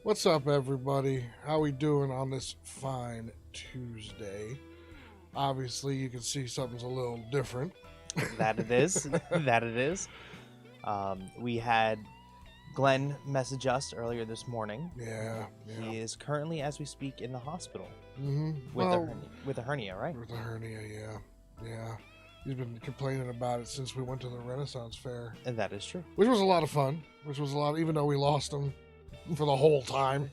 What's up, everybody? How we doing on this fine Tuesday? Obviously, you can see something's a little different. That it is. That it is. We had Glenn message us earlier this morning. Yeah. He is currently, as we speak, in the hospital Mm-hmm. with a hernia, right? With a hernia, yeah. He's been complaining about it since we went to the Renaissance Fair, And that is true. which was a lot of fun. Even though we lost him for the whole time.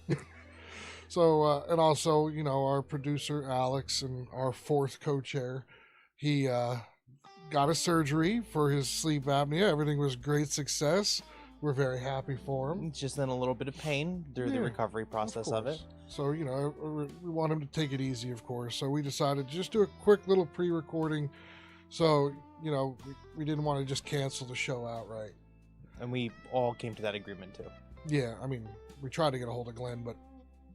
So, and also, our producer Alex and our fourth co-chair, he got a surgery for his sleep apnea. Everything was great success. We're very happy for him. It's just in a little bit of pain through the recovery process of it. So, we want him to take it easy, of course. So we decided to just do a quick little pre-recording. So, we didn't want to just cancel the show outright. And we all came to that agreement too. Yeah, I mean, we tried to get a hold of Glenn, but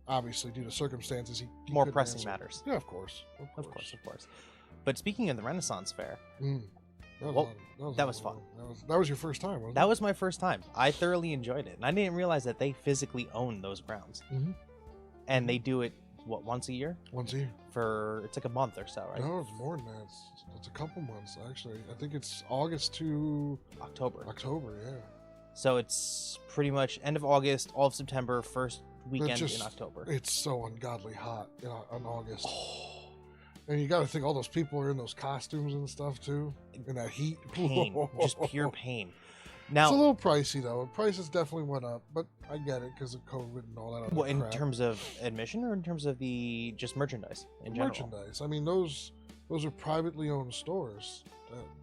obviously due to circumstances, he More couldn't pressing answer. matters. Yeah, of course. Of course. But speaking of the Renaissance Fair, That that was fun. That was your first time, wasn't it? that was my first time. I thoroughly enjoyed it. And I didn't realize that they physically own those grounds. Mhm. And they do it, once a year? Once a year. It's like a month or so, right? No, it's more than that. It's a couple months, actually. I think it's August to October. yeah. So it's pretty much end of August, all of September, first weekend just- in October. It's so ungodly hot in August. And you got to think all those people are in those costumes and stuff, too. In that heat. Pain. Just pure pain. It's a Now, little pricey, though. Prices definitely went up, but I get it because of COVID and all that other what, in crap. terms of admission or in terms of the just merchandise in general? Merchandise. I mean, those are privately owned stores.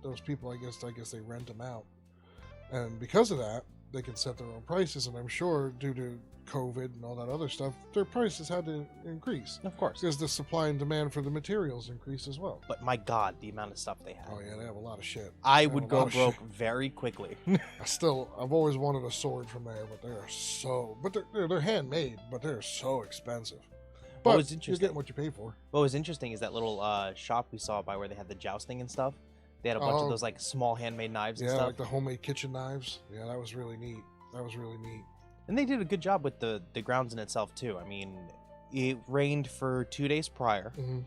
Those people, I guess they rent them out, and because of that, they can set their own prices. And I'm sure, due to COVID and all that other stuff, their prices had to increase Of course. because the supply and demand for the materials increased as well. But my God, the amount of stuff they have. Oh yeah, they have a lot of shit. I They have would a go lot of broke shit. very quickly. I've always wanted a sword from there, but they're handmade, but they're so expensive. But What was you're interesting? getting what you pay for. What was interesting is that little shop we saw by where they had the jousting and stuff. They had a bunch Oh. of those like small handmade knives and Yeah, stuff. like the homemade kitchen knives. Yeah, that was really neat. And they did a good job with the grounds in itself too. I mean, it rained for 2 days prior. Hmm.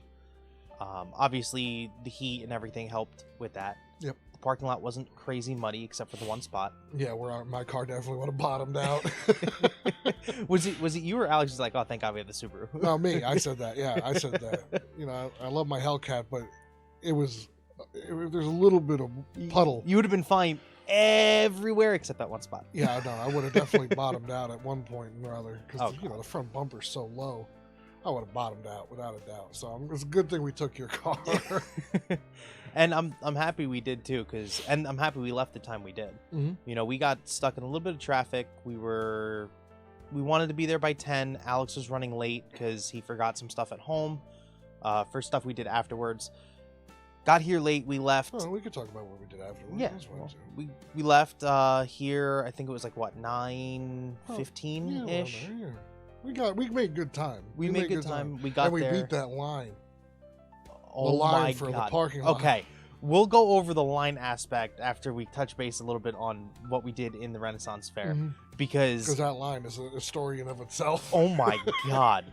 Obviously, the heat and everything helped with that. Yep. The parking lot wasn't crazy muddy except for the one spot. Yeah, my car definitely would have bottomed out. Was it you or Alex was like, oh, thank God we have the Subaru? No, me. I said that. Yeah, I said that. I love my Hellcat, but there's a little bit of puddle. You would have been fine everywhere except that one spot. Yeah, no, I would have definitely bottomed out at one point or other because Oh, the front bumper's so low. I would have bottomed out without a doubt. So it's a good thing we took your car. And I'm happy we did too, and I'm happy we left the time we did. Mhm. We got stuck in a little bit of traffic. We wanted to be there by 10. Alex was running late because he forgot some stuff at home. For stuff we did afterwards. Got here late. We left. Oh, we could talk about what we did afterwards. Yeah, That's fine, well, too. we left here. I think it was like what 9:15 ish. Yeah, around there, yeah. We made good time. We made good time. We got and we there. beat that line. Oh line my for the God. parking lot. Okay, we'll go over the line aspect after we touch base a little bit on what we did in the Renaissance Fair Because because that line is a story in of itself. oh my God.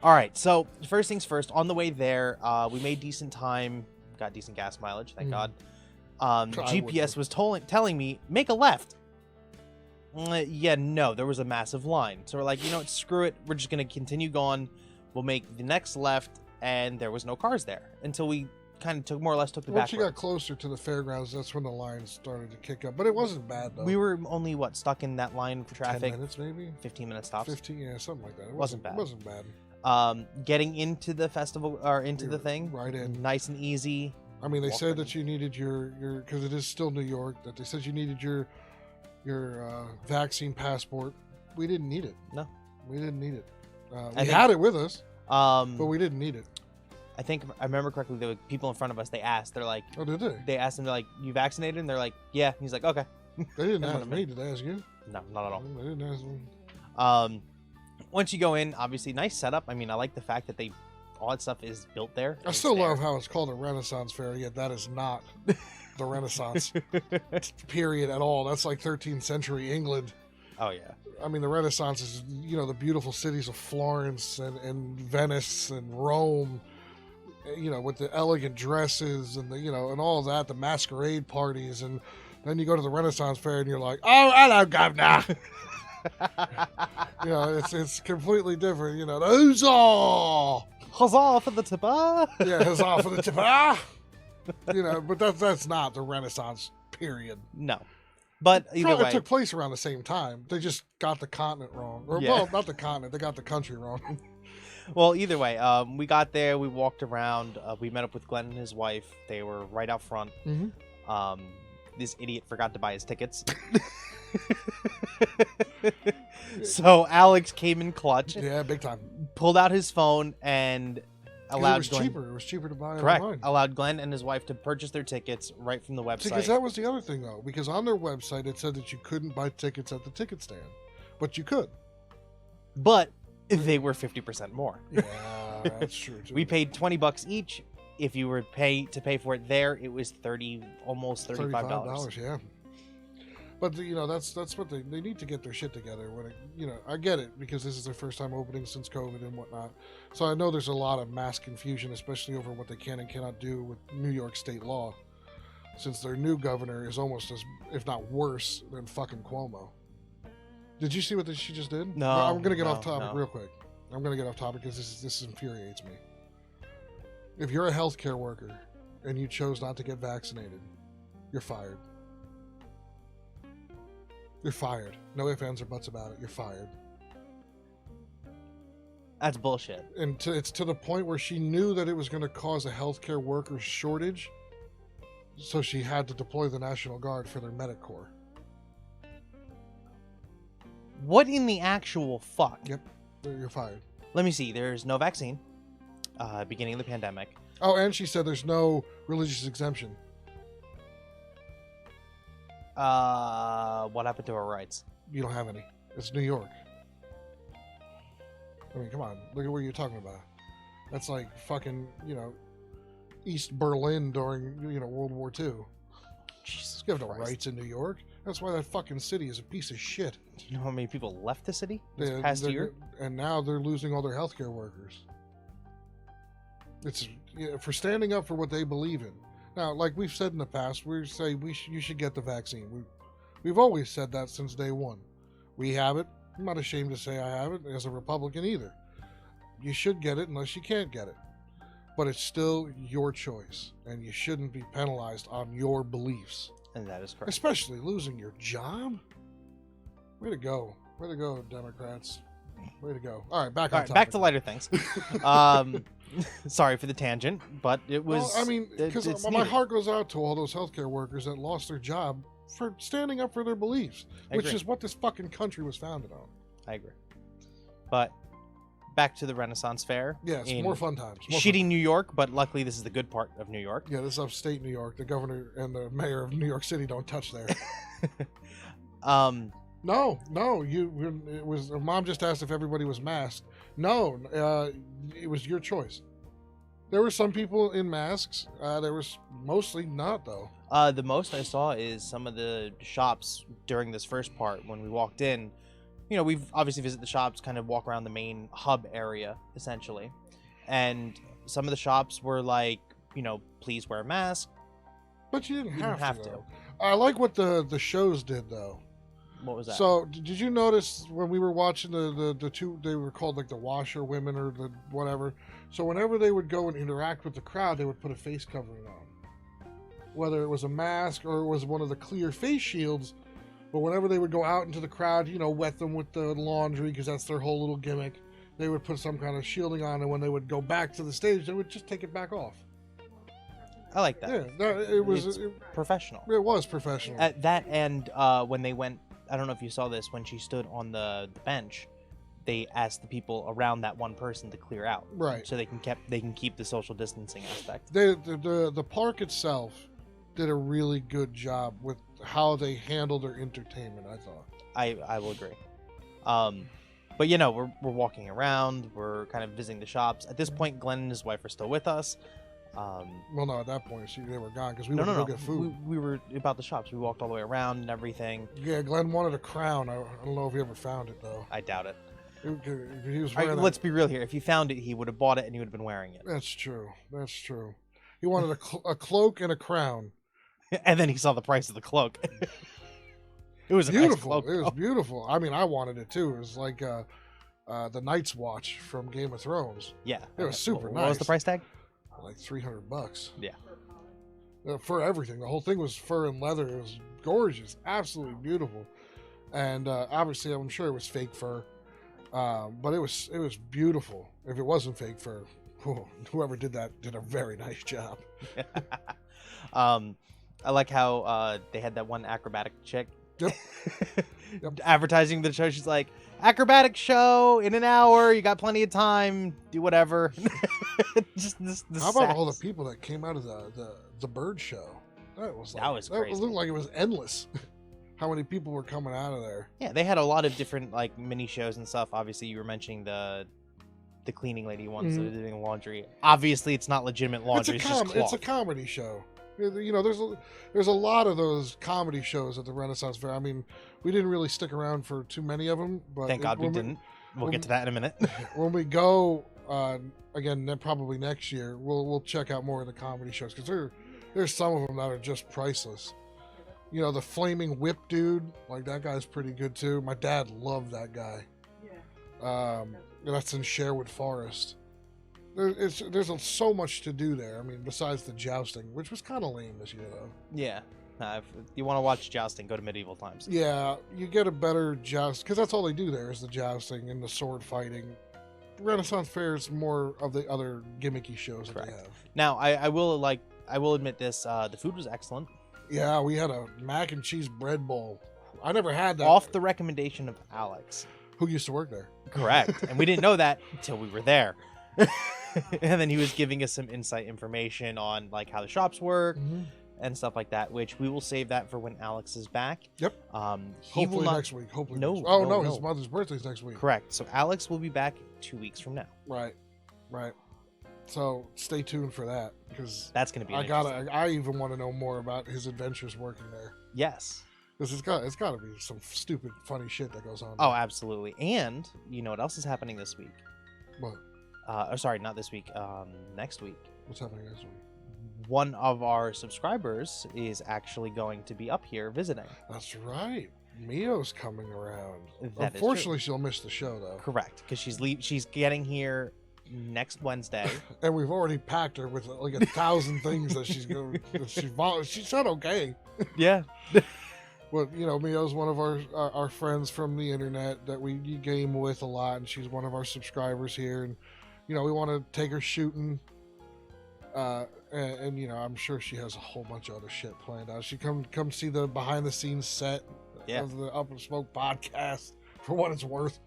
All right, so first things first. On the way there, we made decent time. Got decent gas mileage, thank Mhm. God. I GPS was telling me make a left. Yeah, no, there was a massive line. So we're like, screw it. We're just gonna continue going. We'll make the next left, and there was no cars there until we kind of more or less took the Once back you road. got closer to the fairgrounds, that's when the lines started to kick up. But it wasn't bad though. We were only stuck in that line for 10 traffic, minutes maybe. 15 minute stops. 15, yeah, something like that. It Wasn't bad. It wasn't bad. Getting into the festival or into We the were thing, right in. nice and easy. I mean, they Walk said right that you needed your because it is still New York. That they said you needed your vaccine passport. We didn't need it. No. We didn't need it. We think- had it with us, Um, but we didn't need it. I think if I remember correctly, there were people in front of us. They asked, they're like, Oh, did they? they asked him, they're like, you vaccinated? And they're like, yeah. And he's like, okay. They didn't in front ask of me. me. Did they ask you? No, not at all. They didn't ask me. Once you go in, obviously nice setup. I mean, I like the fact that all that stuff is built there. I still love how it's called a Renaissance Fair, yet that is not the Renaissance period at all. That's like 13th century England. Oh yeah. I mean, the Renaissance is, the beautiful cities of Florence and Venice and Rome, with the elegant dresses and and all of that, the masquerade parties, and then you go to the Renaissance fair and you're like, oh, hello, governor. It's completely different. The huzzah, Huzzah for the tipper! yeah, huzzah for the tipper. But that's not the Renaissance period. No. But either way, It took place around the same time. They just got the continent wrong. Or, Yeah. well, not the continent. They got the country wrong. well, either way, we got there. We walked around. We met up with Glenn and his wife. They were right out front. Mm-hmm. This idiot forgot to buy his tickets. So Alex came in clutch, Yeah, big time. pulled out his phone, and 'Cause allowed it was Glenn. cheaper. It was cheaper to buy Correct. online. Allowed Glenn and his wife to purchase their tickets right from the website. Because that was the other thing, though. Because on their website, it said that you couldn't buy tickets at the ticket stand. But you could. But they were 50% more. Yeah, that's true, too. We paid $20 each. If you were to pay for it there, it was almost $35. Yeah. But that's what they need to get their shit together. I get it because this is their first time opening since COVID and whatnot. So I know there's a lot of mass confusion, especially over what they can and cannot do with New York state law, since their new governor is almost as, if not worse, than fucking Cuomo. Did you see what she just did? No, I'm gonna get off no, topic no. real quick. I'm gonna get off topic because this infuriates me. If you're a healthcare worker and you chose not to get vaccinated, you're fired. You're fired. No ifs, ands, or buts about it. You're fired. That's bullshit. And it's to the point where she knew that it was going to cause a healthcare worker shortage, so she had to deploy the National Guard for their medic corps. What in the actual fuck? Yep, you're fired. Let me see. There's no vaccine. Beginning of the pandemic. Oh, and she said there's no religious exemption. What happened to her rights? You don't have any. It's New York. I mean, come on. Look at what you're talking about. That's like fucking, East Berlin during, World War II. Jesus You have no Christ. rights in New York. That's why that fucking city is a piece of shit. Do you know how many people left the city this They- past they're- year? And now they're losing all their healthcare workers. It's for standing up for what they believe in. Now, like we've said in the past, we say you should get the vaccine. We've always said that since day one. We have it. I'm not ashamed to say I have it as a Republican either. You should get it unless you can't get it. But it's still your choice, and you shouldn't be penalized on your beliefs. And that is correct. Especially losing your job. Way to go. Way to go, Democrats. Way to go. All right, back All on right, topic. back to lighter things. Sorry for the tangent, but it was. Well, I mean, because it's my needed. heart goes out to all those healthcare workers that lost their job for standing up for their beliefs, I which agree. is what this fucking country was founded on. I agree. But back to the Renaissance Fair. Yes, in more fun times. More shitty fun. New York, but luckily this is the good part of New York. Yeah, this is upstate New York. The governor and the mayor of New York City don't touch there. No, it was. Mom just asked if everybody was masked. No, it was your choice. There were some people in masks. There was mostly not, though. The most I saw is some of the shops during this first part when we walked in. We've obviously visited the shops, kind of walk around the main hub area, essentially. And some of the shops were like, please wear a mask. But you didn't You have, didn't have to. to. Though. I like what the shows did, though. What was that? So, did you notice when we were watching the two, they were called like the washer women or the whatever. So, whenever they would go and interact with the crowd, they would put a face covering on. Whether it was a mask or it was one of the clear face shields. But whenever they would go out into the crowd, wet them with the laundry because that's their whole little gimmick, they would put some kind of shielding on. And when they would go back to the stage, they would just take it back off. I like that. Yeah, it was It's professional. it was professional. That and when they went, I don't know if you saw this, when she stood on the bench, they asked the people around that one person to clear out, Right. so they can keep the social distancing aspect. The park itself did a really good job with how they handled their entertainment, I thought. I will agree. But we're walking around, we're kind of visiting the shops. At this point, Glenn and his wife are still with us. Well, no, at that point, they were gone because we no, went no, to no. go get food. We were about the shops. We walked all the way around and everything. Yeah, Glenn wanted a crown. I don't know if he ever found it, though. I doubt it. He was All right, wearing let's be real here. If he found it, he would have bought it and he would have been wearing it. That's true. That's true. He wanted a cloak and a crown. And then he saw the price of the cloak. It was a nice Beautiful. cloak. It was though. beautiful. I mean, I wanted it too. It was like the Night's Watch from Game of Thrones. Yeah. It was super What was the nice. price tag? Like $300. Yeah. For everything. The whole thing was fur and leather. It was gorgeous. Absolutely beautiful. And obviously, I'm sure it was fake fur. But it was beautiful. If it wasn't fake fur, whoever did that did a very nice job. I like how they had that one acrobatic chick. Yep. Yep. Advertising the show. She's like, acrobatic show in an hour. You got plenty of time. Do whatever. Just this How about sass. all the people that came out of the bird show? That was crazy. It looked like it was endless. How many people were coming out of there? Yeah, they had a lot of different like mini shows and stuff. Obviously, you were mentioning the cleaning lady ones that are doing laundry. Obviously, it's not legitimate laundry. It's just It's cloth. a comedy show. You know, there's a lot of those comedy shows at the Renaissance Fair. I mean, we didn't really stick around for too many of them, but Thank God we when didn't. We'll when get to that in a minute. When we go again, then probably next year, we'll check out more of the comedy shows because there's some of them that are just priceless. You know, the Flaming Whip dude, like that guy's pretty good too. My dad loved that guy. Yeah. That's in Sherwood Forest. There's so much to do there. I mean, besides the jousting, which was kind of lame this year, though. Yeah. If you want to watch jousting, go to Medieval Times. Yeah, you get a better joust because that's all they do there is the jousting and the sword fighting. Renaissance Fair is more of the other gimmicky shows that they have. Now, I will admit this. The food was excellent. Yeah, we had a mac and cheese bread bowl. I never had that. Off the recommendation of Alex. Who used to work there? Correct. And we didn't know that until we were there. And then he was giving us some insight information on like how the shops work and stuff like that, which we will save that for when Alex is back. Yep. He will Hopefully not... next week. Hopefully. No, next week. Oh no, no, his no. mother's birthday's next week. Correct. So Alex will be back 2 weeks from now. Right. So stay tuned for that because That's going to be. I even want to know more about his adventures working there. Yes. Because it's got to be some stupid, funny shit that goes on. Oh, absolutely. And you know what else is happening this week? What? Sorry, not this week. Next week. What's happening next week? One of our subscribers is actually going to be up here visiting. That's right. Mio's coming around. That is Unfortunately, she'll miss the show though. Correct, because she's getting here next Wednesday. And we've already packed her with like 1,000 things that she's going. She said okay. Yeah. Well, you know, Mio's one of our friends from the internet that we game with a lot, and she's one of our subscribers here. And you know, we want to take her shooting. And you know, I'm sure she has a whole bunch of other shit planned out. She come see the behind the scenes set of the Up and Smoke podcast for what it's worth.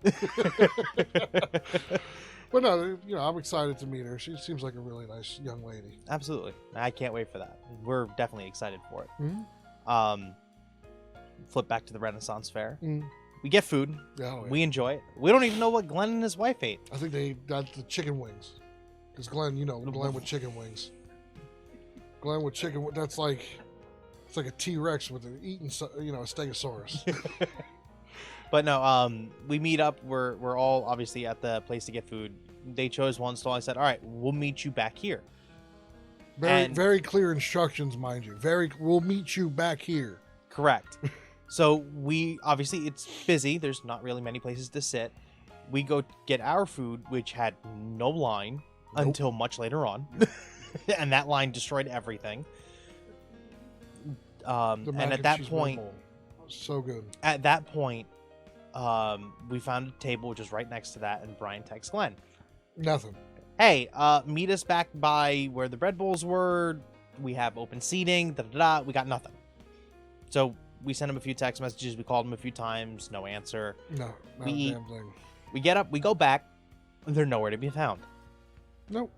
But no, you know, I'm excited to meet her. She seems like a really nice young lady. Absolutely. I can't wait for that. We're definitely excited for it. Mm-hmm. Flip back to the Renaissance Fair. Mm. We get food. Yeah, We enjoy it. We don't even know what Glenn and his wife ate. I think they got the chicken wings. Because Glenn, you know, Glenn with chicken wings. Glenn with chicken, that's like, it's like a T-Rex with eating, you know, a Stegosaurus. But no, we meet up. We're all obviously at the place to get food. They chose one stall. I said, all right, we'll meet you back here. Very clear instructions, mind you. We'll meet you back here. Correct. So we, obviously it's busy. There's not really many places to sit. We go get our food, which had no line until much later on. And that line destroyed everything. And at that point, so good. At that point, we found a table which was right next to that, and Brian texts Glenn. Nothing. Hey, meet us back by where the bread bowls were. We have open seating. We got nothing. So we sent him a few text messages. We called him a few times. No answer. No, not we a eat. damn thing. We get up. We go back. They're nowhere to be found. Nope.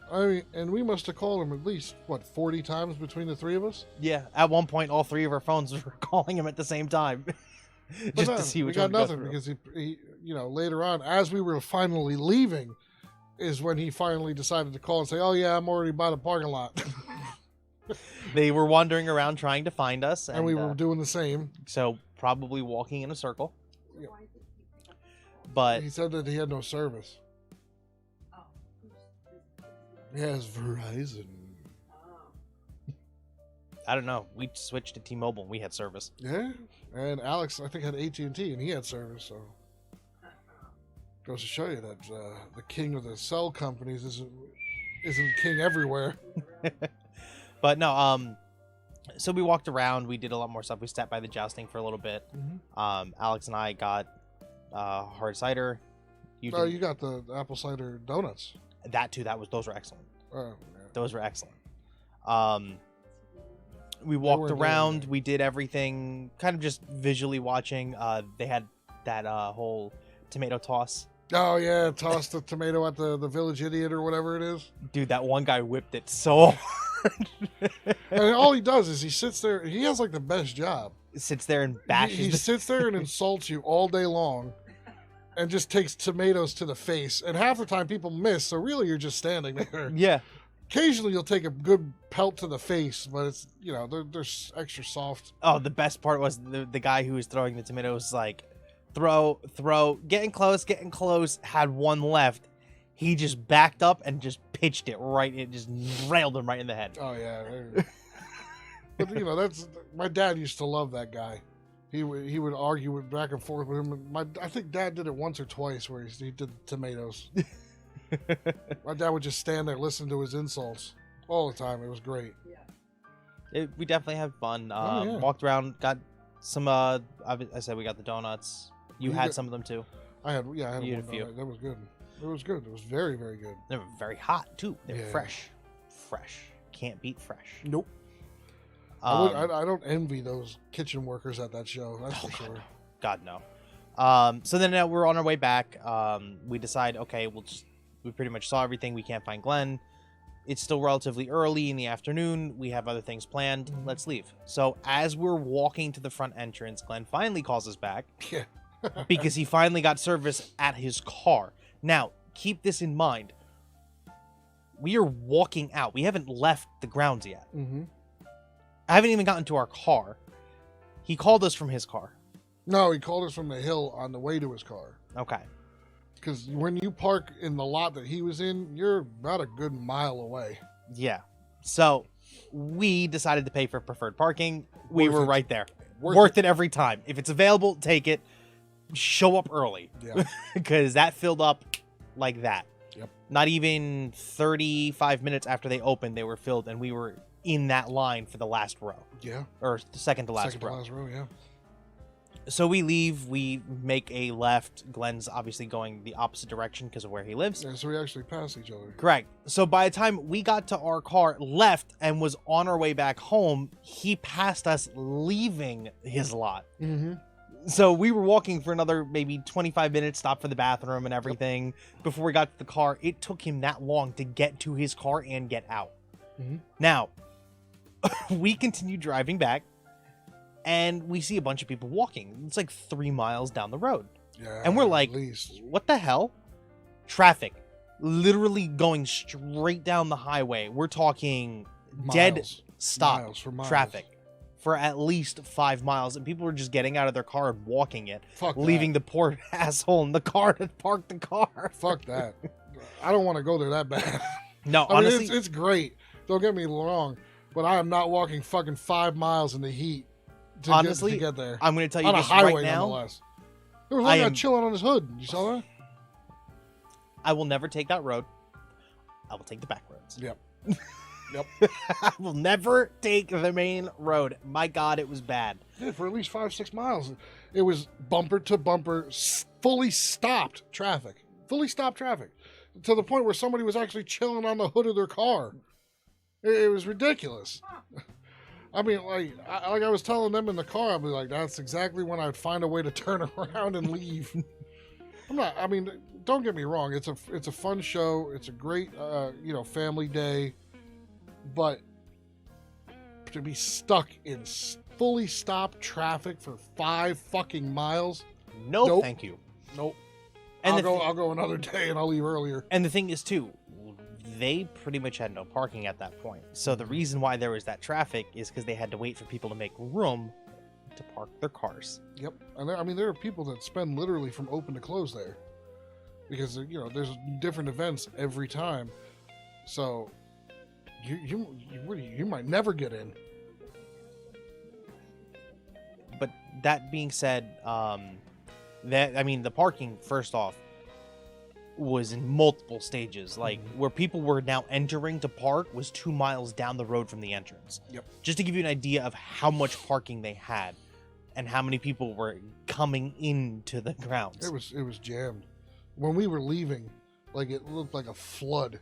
I mean, and we must have called him at least, 40 times between the three of us? Yeah. At one point, all three of our phones were calling him at the same time. Just to see which we got one to go nothing through. because he, you know, later on, as we were finally leaving, is when he finally decided to call and say, "Oh yeah, I'm already by the parking lot," They were wandering around trying to find us, and we were doing the same. so probably walking in a circle. Yeah. But He said that he had no service. He has Verizon. I don't know. We switched to T-Mobile and we had service. Yeah, and Alex, I think, had AT&T, and he had service. So goes to show you that the king of the cell companies isn't king everywhere. But no, so we walked around. We did a lot more stuff. We sat by the jousting for a little bit. Alex and I got hard cider. You got the apple cider donuts. That too. Those were excellent. Oh, yeah. Those were excellent. We walked around. We did everything, kind of just visually watching. They had that whole tomato toss. Oh yeah, toss the tomato at the Village Idiot or whatever it is. Dude, that one guy whipped it so hard. And all he does is he sits there. He has like the best job. Sits there and bashes. He sits there and insults you all day long, and just takes tomatoes to the face. And half the time people miss, so really you're just standing there. Yeah. Occasionally you'll take a good pelt to the face, but it's they're extra soft. Oh, the best part was the guy who was throwing the tomatoes like throw, getting close, had one left. He just backed up and just pitched it right. It just railed him right in the head. Oh yeah. But that's my dad used to love that guy. He would argue back and forth with him. I think Dad did it once or twice where he did tomatoes. My dad would just stand there, listen to his insults all the time. It was great. We definitely had fun. Yeah. Walked around, got some. I said we got the donuts. You had got some of them too. I had You had a one few. donut. That was good. It was good. It was very, very good. They were very hot too. They were Yeah. fresh. Can't beat fresh. Nope. I don't envy those kitchen workers at that show. That's for sure. God no. So then we're on our way back. We decide, okay, we pretty much saw everything. We can't find Glenn. It's still relatively early in the afternoon. We have other things planned. Let's leave. So as we're walking to the front entrance, Glenn finally calls us back Yeah. because he finally got service at his car. Now, keep this in mind. We are walking out. We haven't left the grounds yet. Mm-hmm. I haven't even gotten to our car. He called us from his car. No, he called us from the hill on the way to his car. Okay. Because when you park in the lot that he was in, you're about a good mile away. Yeah. So we decided to pay for preferred parking. We Worth were it. right there. Worth Worth it every time. If it's available, take it. Show up early. Yeah. Because that filled up like that. Yep. Not even 35 minutes after they opened, they were filled, and we were in that line for the last row. Yeah. Or the second to last Second row. to last row, yeah. So we leave. We make a left. Glenn's obviously going the opposite direction because of where he lives. Yeah, so we actually passed each other. Correct. So by the time we got to our car, left, and was on our way back home, he passed us leaving his lot. Mm-hmm. So we were walking for another maybe 25 minutes, stop for the bathroom and everything before we got to the car. It took him that long to get to his car and get out. Mm-hmm. Now, we continue driving back, and we see a bunch of people walking. It's like 3 miles down the road. Yeah. And we're at like, least. what the hell? Traffic. Literally going straight down the highway. We're talking dead Miles. stop Miles for miles. traffic for at least 5 miles. And people were just getting out of their car and walking it, Fuck leaving that. the poor asshole in the car to park the car. Fuck that. I don't want to go there that bad. No, I mean, honestly, it's great. Don't get me wrong, but I am not walking fucking 5 miles in the heat to Honestly, get there. I'm going to tell you On a this highway, right now. nonetheless. There was one guy am- chilling on his hood. You saw that? I will never take that road. I will take the back roads. Yep. Yep. I will never take the main road. My God, it was bad. Yeah, for at least 5-6 miles. It was bumper to bumper, fully stopped traffic. Fully stopped traffic. To the point where somebody was actually chilling on the hood of their car. It was ridiculous. I mean, like I was telling them in the car, I'd be like, that's exactly when I'd find a way to turn around and leave. I mean, don't get me wrong. It's a fun show. It's a great, family day. But to be stuck in fully stopped traffic for 5 fucking miles, No, Nope. thank you. nope. And I'll go another day and I'll leave earlier. And the thing is, too, they pretty much had no parking at that point. So the reason why there was that traffic is because they had to wait for people to make room to park their cars. Yep. And I mean, there are people that spend literally from open to close there. Because, you know, there's different events every time. So, you might never get in. But that being said, the parking, first off, was in multiple stages. Like, where people were now entering to park was 2 miles down the road from the entrance. Yep. Just to give you an idea of how much parking they had and how many people were coming into the grounds. It was jammed. When we were leaving, like, it looked like a flood.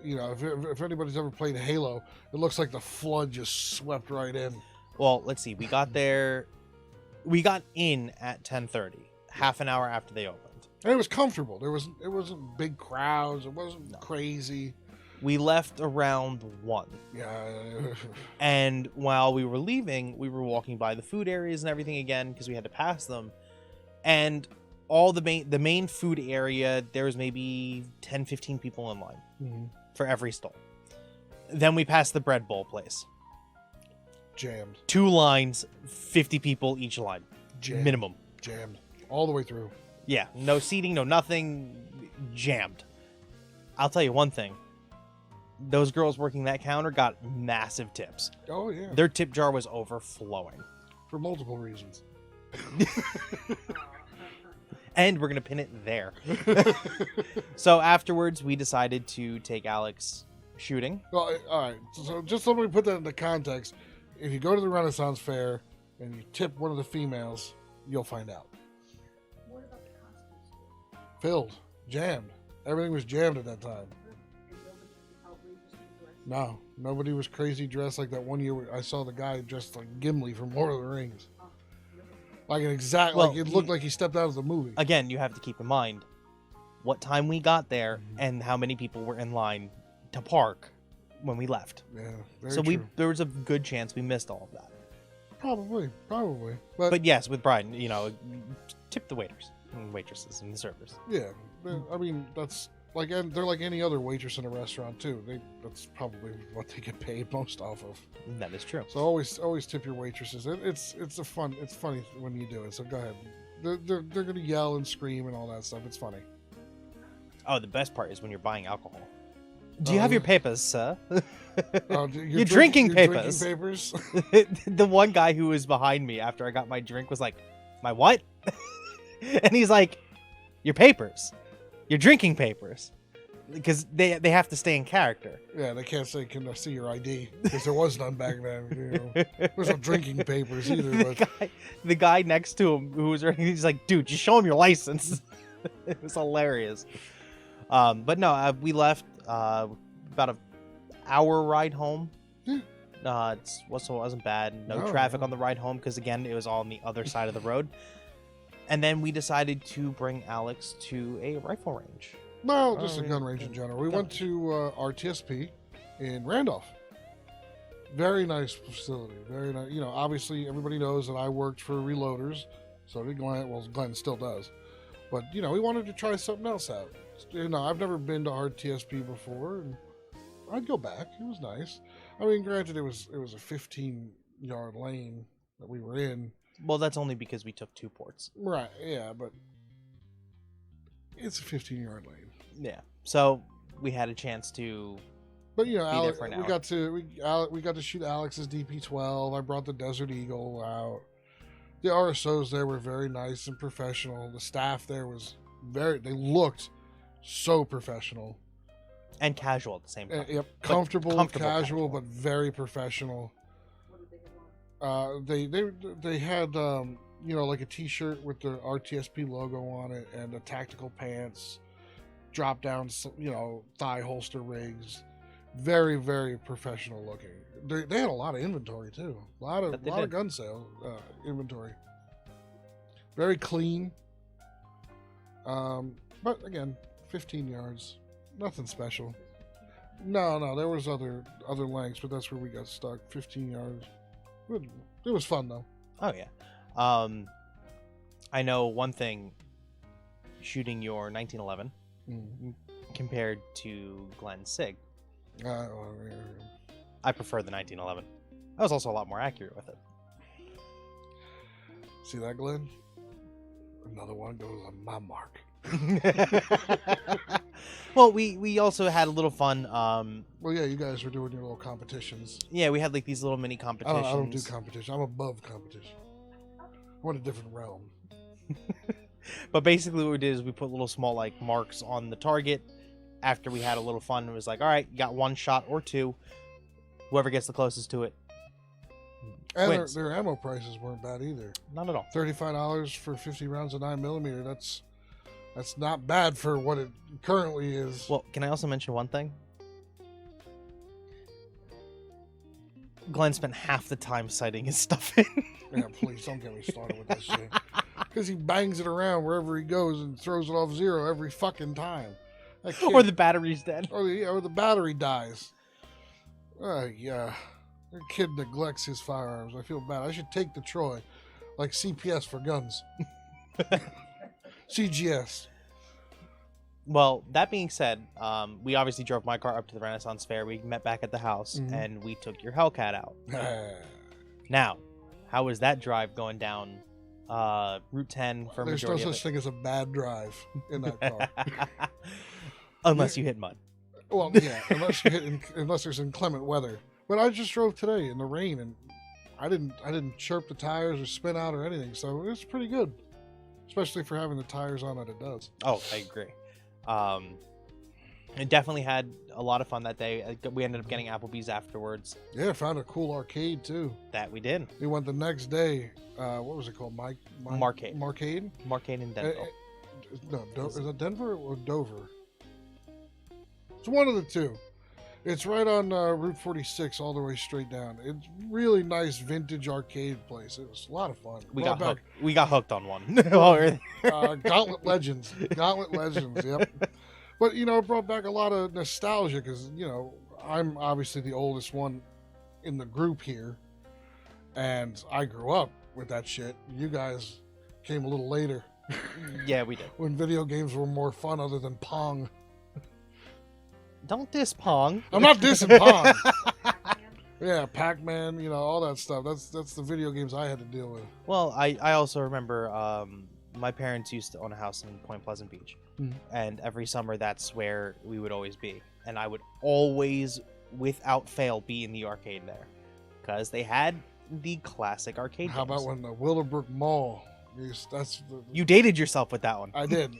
You know, if anybody's ever played Halo, it looks like the flood just swept right in. Well, let's see. We got in at 10:30, half an hour after they opened. And it was comfortable. It wasn't big crowds. It wasn't crazy. We left around 1. Yeah. And while we were leaving, we were walking by the food areas and everything again because we had to pass them. And all the main food area, there was maybe 10, 15 people in line for every stall. Then we passed the bread bowl place. Jammed. 2 lines, 50 people each line. Jammed. Minimum. Jammed. All the way through. Yeah, no seating, no nothing. Jammed. I'll tell you one thing. Those girls working that counter got massive tips. Oh, yeah. Their tip jar was overflowing. For multiple reasons. And we're going to pin it there. So afterwards, we decided to take Alex shooting. Well, all right. So just let me put that into context. If you go to the Renaissance Fair and you tip one of the females, you'll find out. What about the costumes? Filled. Jammed. Everything was jammed at that time. And nobody outrageously dressed? No. Nobody was crazy dressed like that one year I saw the guy dressed like Gimli from Lord of the Rings. Like an exact, Well, like it looked like he stepped out of the movie. Again, you have to keep in mind what time we got there and how many people were in line to park when we left. Yeah, very So true. there was a good chance we missed all of that. Probably. But yes, with Brian, you know, tip the waiters and waitresses and the servers. Yeah, I mean that's like they're like any other waitress in a restaurant too. That's probably what they get paid most off of. That is true. So always tip your waitresses. It's funny when you do it. So go ahead. They're gonna yell and scream and all that stuff. It's funny. Oh, the best part is when you're buying alcohol. Do you have your papers, sir? Your drinking drinking papers. papers. The one guy who was behind me after I got my drink was like, "My what?" And he's like, "Your papers, your drinking papers," because they have to stay in character. Yeah, they can't say, "Can I see your ID?" Because there was none back then. You know. There's no drinking papers either. But The guy next to him who was drinking, he's like, "Dude, just show him your license." It was hilarious. But no, we left about an hour ride home. Yeah. It wasn't bad. No No, traffic no. on the ride home because again, it was all on the other side of the road. And then we decided to bring Alex to a rifle range. no, just a yeah. gun range in general. We Gun went to RTSP in Randolph. Very nice facility. Very nice. You know, obviously everybody knows that I worked for Reloaders, so did Glenn. Well, Glenn still does. But you know, we wanted to try something else out. You know, I've never been to RTSP before, and I'd go back. It was nice. I mean, granted, it was a 15-yard lane that we were in. Well, that's only because we took 2 ports. Right? Yeah, but it's a 15-yard lane. Yeah. So we had a chance to. But you know, Be there Alex, for an we hour. got to shoot Alex's DP-12. I brought the Desert Eagle out. The RSOs there were very nice and professional. The staff there was they looked so professional. And casual at the same time. Yep, comfortable, comfortable casual, but very professional. What did they have on? They had you know, like a T-shirt with the RTSP logo on it and the tactical pants, drop down, you know, thigh holster rigs. Very, very professional looking. They had a lot of inventory too. A lot of gun sale inventory. Very clean. But again, 15 yards, nothing special. No, there was other lengths, but that's where we got stuck. 15 yards. It was fun though. Oh yeah. I know one thing. shooting your 1911 compared to Glenn Sig. I prefer the 1911. I was also a lot more accurate with it. See that, Glenn? Another one goes on my mark. Well, we also had a little fun. Well, yeah, you guys were doing your little competitions. Yeah, we had like these little mini competitions. I don't do competition. I'm above competition. I want a different realm. But basically what we did is we put little small like marks on the target after we had a little fun. It was like, all right, you got one shot or two. Whoever gets the closest to it And wins. their ammo prices weren't bad either. Not at all. $35 for 50 rounds of 9mm. That's not bad for what it currently is. Well, can I also mention one thing? Glenn spent half the time sighting his stuff in. Yeah, please don't get me started with this shit. Because he bangs it around wherever he goes and throws it off zero every fucking time. That kid- Or the battery's dead. or the battery dies. Yeah. That kid neglects his firearms. I feel bad. I should take the Troy. Like CPS for guns. CGS. Well, that being said, we obviously drove my car up to the Renaissance Fair. We met back at the house, Mhm. and we took your Hellcat out. Now, how was that drive going down Route 10 for a There's no majority such thing as a bad drive in that car. of it? Unless you hit mud. Well, yeah, unless there's inclement weather. But I just drove today in the rain, and I didn't chirp the tires or spin out or anything, so it was pretty good, especially for having the tires on that it does. Oh, I agree. It definitely had a lot of fun that day. We ended up getting Applebee's afterwards. Yeah, found a cool arcade too. That we did. We went the next day. What was it called? Marcade. Marcade. Marcade in Denville. No, is it Denver or Dover? It's one of the two. It's right on Route 46, all the way straight down. It's really nice vintage arcade place. It was a lot of fun. We Brought got hooked. We got hooked on one. While we were there. Gauntlet Legends. Gauntlet Legends, yep. But, it brought back a lot of nostalgia because, I'm obviously the oldest one in the group here. And I grew up with that shit. You guys came a little later. Yeah, we did. When video games were more fun other than Pong. Don't diss Pong. I'm not dissing Pong. Yeah, Pac-Man, all that stuff. That's the video games I had to deal with. Well, I also remember my parents used to own a house in Point Pleasant Beach. Mhm. And every summer that's where we would always be. And I would always, without fail, be in the arcade there. Because they had the classic arcade How games. about when the Willowbrook Mall? You dated yourself with that one. I did.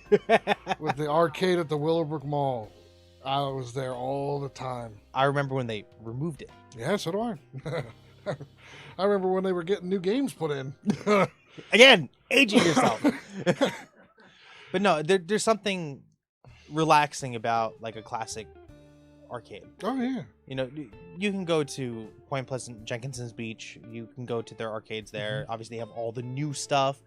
With the arcade at the Willowbrook Mall. I was there all the time. I remember when they removed it. Yeah, so do I. I remember when they were getting new games put in. Again, aging yourself. But no, there's something relaxing about like a classic arcade. Oh, yeah. You can go to Point Pleasant, Jenkinson's Beach. You can go to their arcades there. Mm-hmm. Obviously, they have all the new stuff.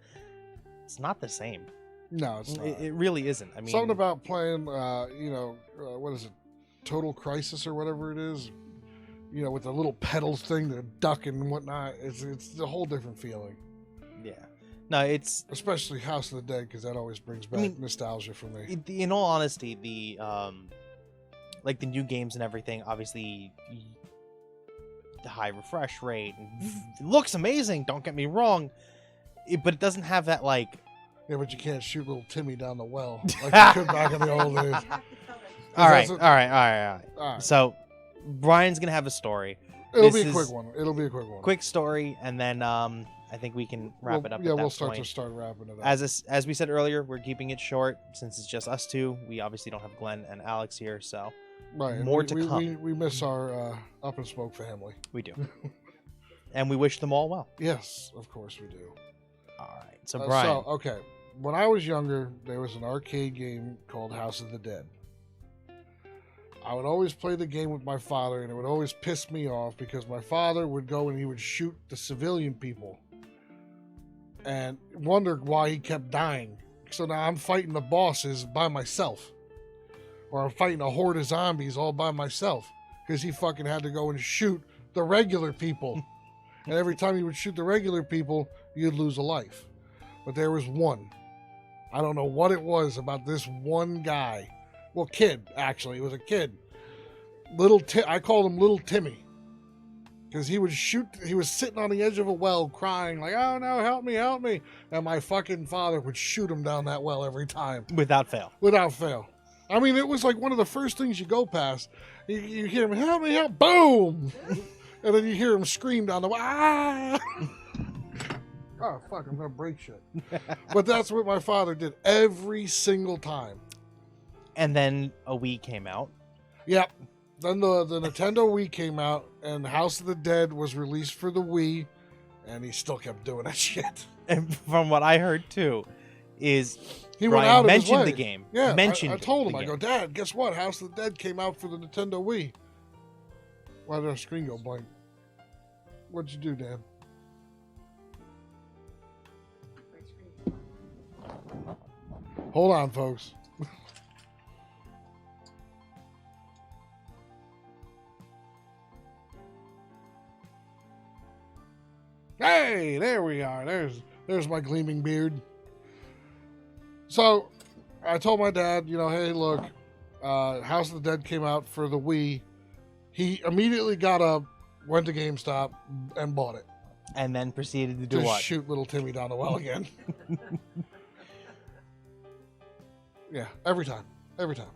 It's not the same. No, it's not. It really isn't. I mean, Something about playing, what is it? Total Crisis or whatever it is. With the little pedals thing, the duck and whatnot. It's a whole different feeling. yeah. No, it's Especially House of the Dead, because that always brings back nostalgia for me. in all honesty, the like the new games and everything. Obviously, the high refresh rate it looks amazing. Don't get me wrong, but it doesn't have that like. Yeah, but you can't shoot little Timmy down the well like you could back in the old days. All right. All right. So, Brian's gonna have a story. It'll this be a is- quick one. It'll be a quick one. Quick story, and then I think we can wrap it up. Yeah, at that we'll start point. wrapping it up. As we said earlier, we're keeping it short since it's just us two. We obviously don't have Glenn and Alex here, so right. and more to we, come. We miss our Up and Smoke family. we do, and we wish them all well. Yes, of course we do. All right, so Brian, okay. When I was younger, there was an arcade game called House of the Dead. I would always play the game with my father, and it would always piss me off because my father would go and he would shoot the civilian people and wondered why he kept dying. So now I'm fighting the bosses by myself, or I'm fighting a horde of zombies all by myself because he fucking had to go and shoot the regular people. And every time he would shoot the regular people, you'd lose a life. But there was one. I don't know what it was about this one guy. Well, kid, actually. It was a kid. I called him Little Timmy. Because he would shoot, he was sitting on the edge of a well crying, like, oh no, help me, help me. And my fucking father would shoot him down that well every time. Without fail. Without fail. I mean, it was like one of the first things you go past. You hear him, help me, help, boom! And then you hear him scream down the well, ah! Oh, fuck, I'm going to break shit. But that's what my father did every single time. And then a Wii came out. Yep. Then the Nintendo Wii came out, and House of the Dead was released for the Wii, and he still kept doing that shit. And from what I heard too, is He Brian went out mentioned of his the way. game. Yeah, mentioned I told him, the I go, game. Dad, guess what? House of the Dead came out for the Nintendo Wii. Why did our screen go blank? What'd you do, Dan? Hold on, folks. Hey, there we are. There's my gleaming beard. So, I told my dad, hey, look, House of the Dead came out for the Wii. He immediately got up, went to GameStop, and bought it. And then proceeded to do To what? shoot little Timmy down the well again. Yeah, every time. Every time.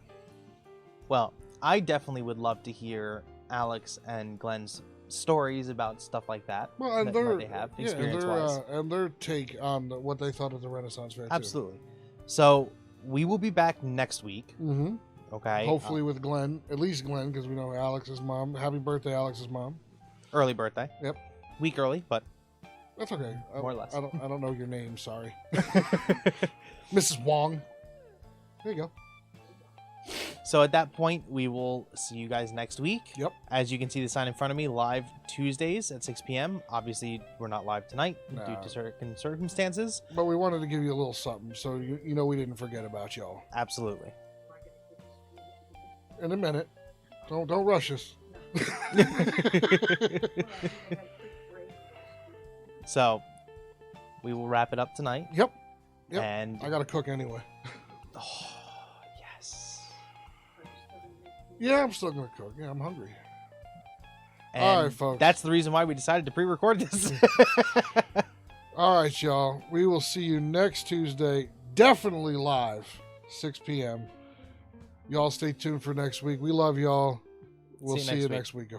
Well, I definitely would love to hear Alex and Glenn's stories about stuff like that. Well, and what they have experience-wise. and their take on what they thought of the Renaissance Fair, too. Absolutely. So we will be back next week. Mm-hmm. Okay. Hopefully with Glenn, at least Glenn, because we know Alex's mom. Happy birthday, Alex's mom. Early birthday. Yep. Week early, but That's okay. More or less. I don't know your name. Sorry, Mrs. Wong. There you go. So at that point, we will see you guys next week. Yep. As you can see the sign in front of me, live Tuesdays at 6 p.m. Obviously, we're not live tonight due Nah. to certain circumstances. But we wanted to give you a little something, so you know we didn't forget about y'all. Absolutely. In a minute. Don't rush us. So we will wrap it up tonight. Yep. Yep. And I gotta cook anyway. oh, yes. Yeah, I'm still gonna cook. Yeah, I'm hungry. And All right, folks. that's the reason why we decided to pre-record this. All right, y'all. We will see you next Tuesday. Definitely live, 6 p.m. Y'all stay tuned for next week. We love y'all. We'll see you next week.